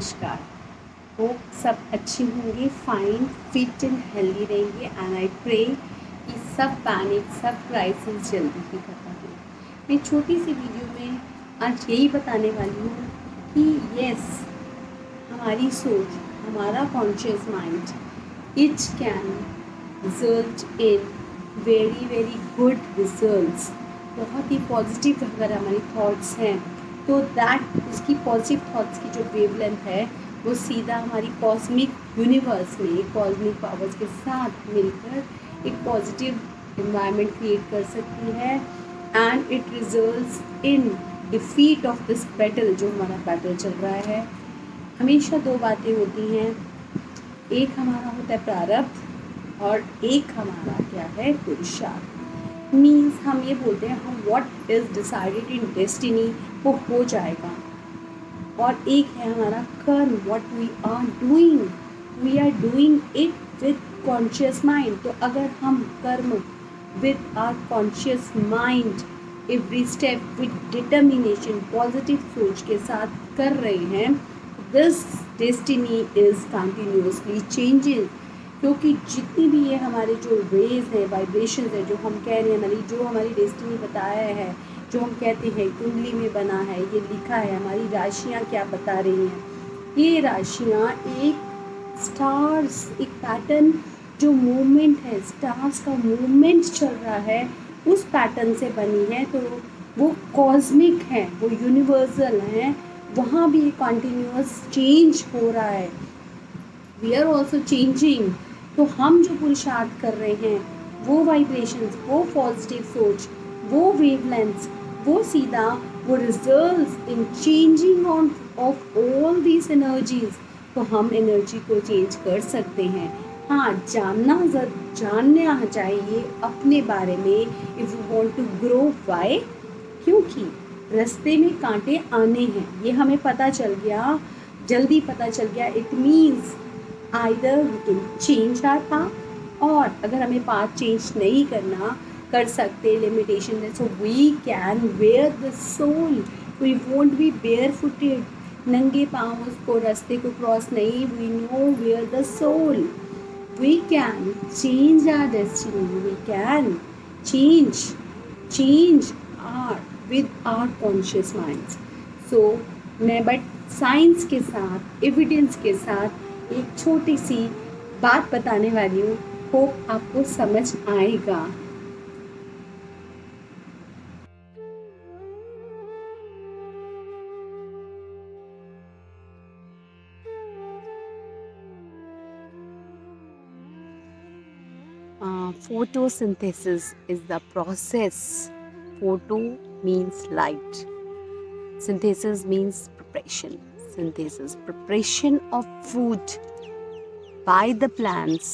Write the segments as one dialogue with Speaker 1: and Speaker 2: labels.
Speaker 1: नमस्कार। होप सब अच्छे होंगे, फाइन, फिट एंड हेल्दी रहेंगे एंड आई प्रे कि सब पैनिक, सब क्राइसिस जल्दी ही खत्म हो। मैं छोटी सी वीडियो में आज यही बताने वाली हूँ कि यस, हमारी सोच, हमारा conscious mind it can result in very very good results. बहुत ही पॉजिटिव अगर हमारी थॉट्स हैं तो दैट उसकी पॉजिटिव थॉट्स की जो वेवलेंथ है वो सीधा हमारी कॉस्मिक यूनिवर्स में कॉस्मिक पावर्स के साथ मिलकर एक पॉजिटिव इन्वायरमेंट क्रिएट कर सकती है and it results in defeat of this battle. जो हमारा बैटल चल रहा है, हमेशा दो बातें होती हैं, एक हमारा होता है प्रारब्ध और एक हमारा क्या है, पुरुषार्थ। मीन्स हम ये बोलते हैं हम what is decided in destiny वो हो जाएगा, और एक है हमारा कर्म, what we are doing it with conscious mind. तो अगर हम karma with our conscious mind every step with determination positive सोच के साथ कर रहे हैं, this destiny is continuously changing. क्योंकि जितनी भी ये हमारे जो रेज हैं, वाइब्रेशंस है, जो हम कह रहे हैं, जो हमारी डेस्टिनी बताया है, जो हम कहते हैं कुंडली में बना है, ये लिखा है, हमारी राशियाँ क्या बता रही हैं, ये राशियाँ एक स्टार्स, एक पैटर्न जो मूवमेंट है, स्टार्स का मूवमेंट चल रहा है, उस पैटर्न से बनी है। तो वो कॉस्मिक है, वो यूनिवर्सल हैं, वहाँ भी कंटिन्यूअस चेंज हो रहा है। We are also changing. तो हम जो पुरुषार्थ कर रहे हैं, वो वाइब्रेशंस, वो पॉजिटिव सोच, वो वेवलेंथ्स, वो सीधा वो results in changing on off all these energies. तो हम एनर्जी को चेंज कर सकते हैं। हाँ, जानना चाहिए अपने बारे में। If you want to grow, why? क्योंकि रास्ते में कांटे आने हैं, ये हमें पता चल गया, जल्दी पता चल गया। It means either we can change our path, और अगर हमें पाथ चेंज नहीं करना कर सकते, लिमिटेशन है, so we can wear the sole. We won't be barefooted, नंगे पाँव उसको रास्ते को क्रॉस नहीं। We know wear the sole. We can change our destiny, we can change our with our conscious minds. So मैं but science के साथ, evidence के साथ एक छोटी सी बात बताने वाली हूँ, होप आपको समझ आएगा। Photosynthesis is the process. Photo means light. Synthesis means preparation. Synthesis, preparation of food by the plants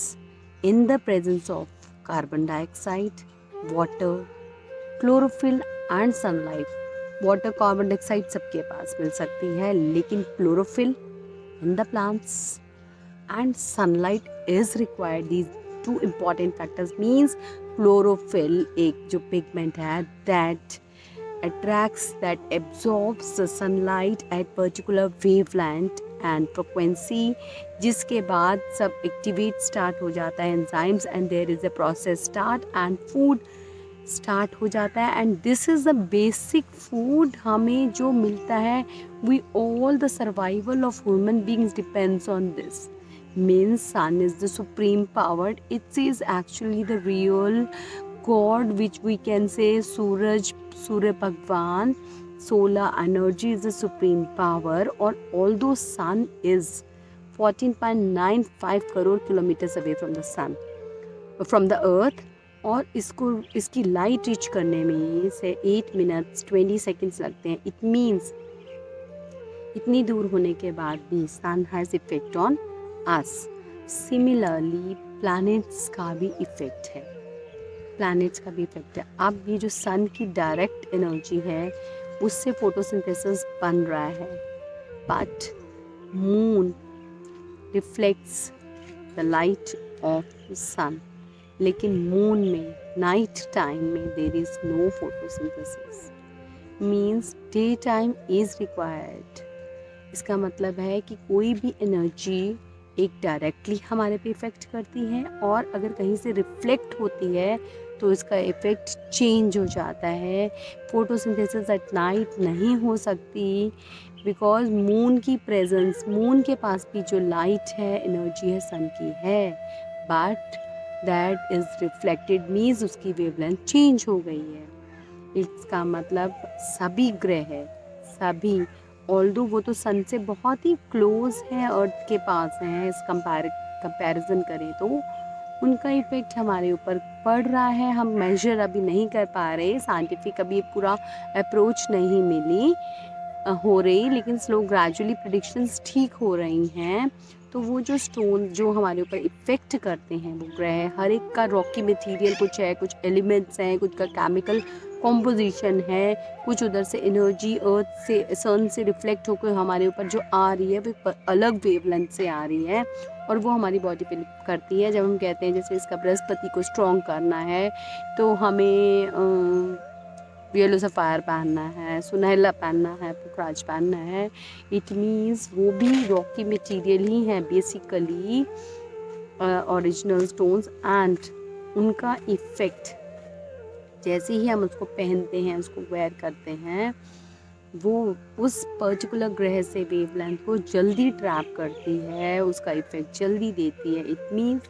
Speaker 1: in the presence of carbon dioxide, water, chlorophyll and sunlight. Water, carbon dioxide सबके पास मिल सकती है, लेकिन chlorophyll in the plants and sunlight is required. These two important factors means chlorophyll एक जो pigment है that attracts, that absorbs the sunlight at particular wavelength and frequency, जिसके बाद सब activate start हो जाता है enzymes and there is a process start and food start हो जाता है। And this is the basic food हमें जो मिलता है, we all the survival of human beings depends on this. Means sun is the supreme power, it's is actually the real god which we can say सूरज, सूर्य भगवान, solar energy is the supreme power. और although sun is 14.95 crore kilometres away from the sun, from the earth, और इसकी light reach करने में से 8 minutes 20 seconds लगते हैं। इट मीन्स इतनी दूर होने के बाद भी sun has effect on us. Similarly planets का भी इफेक्ट है, अब ये जो सन की डायरेक्ट एनर्जी है उससे फोटोसिंथेसिस बन रहा है, but moon reflects the light of sun. लेकिन मून में नाइट टाइम में there is no photosynthesis, means day time is required. इसका मतलब है कि कोई भी एनर्जी एक डायरेक्टली हमारे पे इफ़ेक्ट करती है और अगर कहीं से रिफ्लेक्ट होती है तो इसका इफ़ेक्ट चेंज हो जाता है। फोटोसिंथेसिस एट नाइट नहीं हो सकती बिकॉज मून की प्रेजेंस, मून के पास भी जो लाइट है, एनर्जी है, सन की है, but that is reflected means उसकी वेवलेंथ चेंज हो गई है। इसका मतलब सभी ग्रह, सभी, ऑल्दो वो तो सन से बहुत ही क्लोज है, अर्थ के पास हैं, इस कंपैरिजन करें तो उनका इफ़ेक्ट हमारे ऊपर पड़ रहा है। हम मेजर अभी नहीं कर पा रहे, साइंटिफिक अभी पूरा अप्रोच नहीं मिली हो रही, लेकिन स्लो ग्रेजुअली प्रेडिक्शंस ठीक हो रही हैं। तो वो जो स्टोन जो हमारे ऊपर इफ़ेक्ट करते हैं वो ग्रह, हर एक का रॉकी मटेरियल कुछ है, कुछ एलिमेंट्स हैं, कुछ का केमिकल कॉम्पोजिशन है, कुछ उधर से एनर्जी अर्थ से, सन से रिफ्लेक्ट होकर हमारे ऊपर जो आ रही है वो अलग वेवलेंथ से आ रही है और वो हमारी बॉडी पे करती है। जब हम कहते हैं जैसे इसका बृहस्पति को स्ट्रॉन्ग करना है तो हमें येलो सफ़ायर पहनना है, सुनहला पहनना है, पुखराज पहनना है। इट मीन्स वो भी रॉकी मटेरियल ही हैं बेसिकली, ओरिजिनल स्टोन्स, एंड उनका इफ़ेक्ट जैसे ही हम उसको पहनते हैं, उसको वेयर करते हैं, वो उस पर्टिकुलर ग्रह से वेवलेंथ को जल्दी ट्रैप करती है, उसका इफ़ेक्ट जल्दी देती है। It means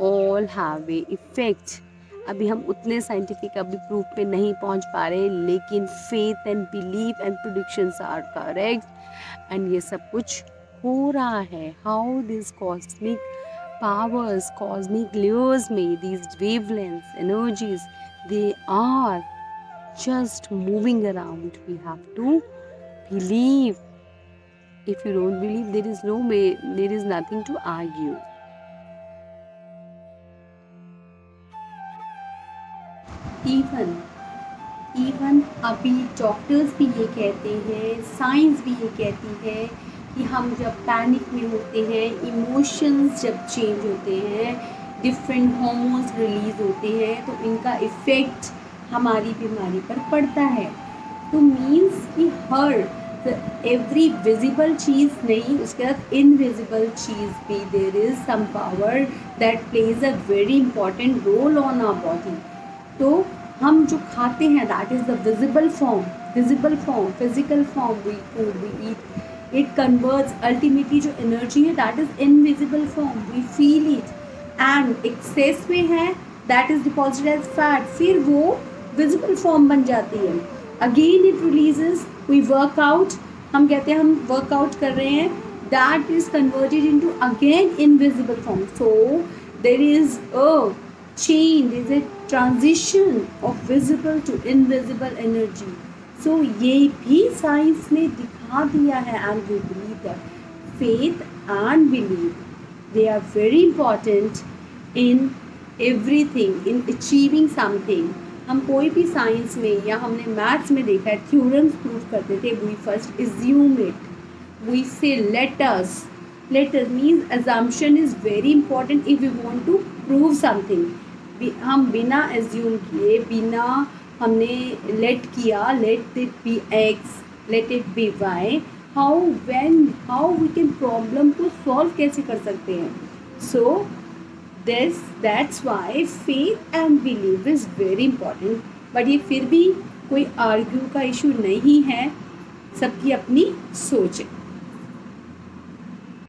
Speaker 1: all have a effect. अभी हम उतने साइंटिफिक अभी प्रूफ पे नहीं पहुंच पा रहे, लेकिन faith and belief and predictions are correct and ये सब कुछ हो रहा है। How this cosmic powers, cosmic layers में these wavelengths, energies, they are just moving around. We have to believe. If you don't believe, there is no way, there is nothing to argue. Even अभी doctors भी ये कहते हैं, science भी ये कहती है कि हम जब पैनिक में होते हैं, इमोशंस जब चेंज होते हैं, डिफरेंट हार्मोन्स रिलीज होते हैं, तो इनका इफ़ेक्ट हमारी बीमारी पर पड़ता है। तो मीन्स कि हर एवरी विजिबल चीज़ नहीं, उसके साथ इनविजिबल चीज़ भी, there is some power that plays a very important role on our body. तो हम जो खाते हैं that is the visible form, physical form, we food we eat, it converts ultimately जो एनर्जी है that is invisible form, we feel it, and excess में है that is deposited as fat, फिर वो विजिबल फॉर्म बन जाती है। Again it releases, we work out, हम कहते हैं हम वर्कआउट कर रहे हैं, that is converted into again invisible form. So there is a change, is a transition of visible to invisible energy. So ये भी साइंस ने दिखा दिया है, and we believe that faith and belief, they are very important in everything, in achieving something. हम कोई भी science में या हमने मैथ्स में देखा है, थ्योरम्स प्रूव करते थे, we first assume it, we say let us means assumption is very important if we want to prove something. हम बिना एज्यूम किए, बिना हमने लेट किया, let it be X, let it be Y, how we can problem को solve कैसे कर सकते हैं। So that's why faith and believe is very important. But ये फिर भी कोई आर्ग्यू का इशू नहीं है, सबकी अपनी सोच है।